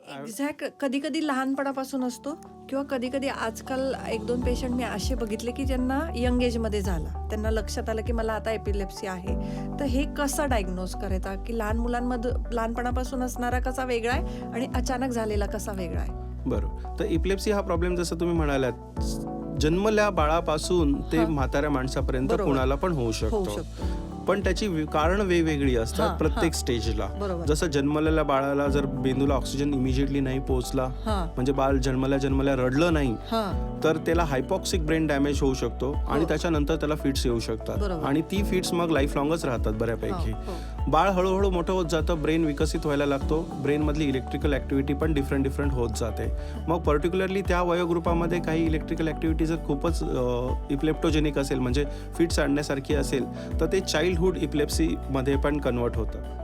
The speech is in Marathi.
एक्झॅक्ट कधी कधी लहानपणापासून असतो किंवा कधी कधी आजकाल 1-2 पेशंट मी असे बघितले की ज्यांना यंग एजमध्ये झाला, त्यांना लक्षात आलं की मला आता एपिलेप्सी आहे. तर हे कसं डायग्नोज करायचा की लहान मुलांमध्ये लहानपणापासून असणारा कसा वेगळा आहे आणि अचानक झालेला कसा वेगळा आहे? बरोबर. तर इपिलेप्सी हा प्रॉब्लेम जसं तुम्ही म्हणालात, जन्मल्या बाळापासून ते म्हाताऱ्या माणसापर्यंत कुणाला पण होऊ शकतो. पण त्याची कारण वेगवेगळी असतात प्रत्येक स्टेजला. जसं जन्मलेल्या बाळाला जर मेंदूला ऑक्सिजन इमिजिएटली नाही पोहोचला, म्हणजे बाळ जन्मल्या रडलं नाही, तर त्याला हायपॉक्सिक ब्रेन डॅमेज होऊ शकतो आणि त्याच्यानंतर त्याला फिट्स येऊ शकतात आणि ती फिट्स मग लाईफ लॉंगच राहतात बऱ्यापैकी. बाळ हळूहळू मोठं होत जातं, ब्रेन विकसित व्हायला लागतो, ब्रेनमधली इलेक्ट्रिकल ऍक्टिव्हिटी पण डिफरंट होत जाते. मग पर्टिक्युलरली त्या वयोगृपामध्ये काही इलेक्ट्रिकल ऍक्टिव्हिटी जर खूपच इपिलेप्टोजेनिक असेल, म्हणजे फिट्स आणण्यासारखी असेल, तर ते चाइल्डहुड इपिलेप्सी मध्ये पण कन्वर्ट होतं.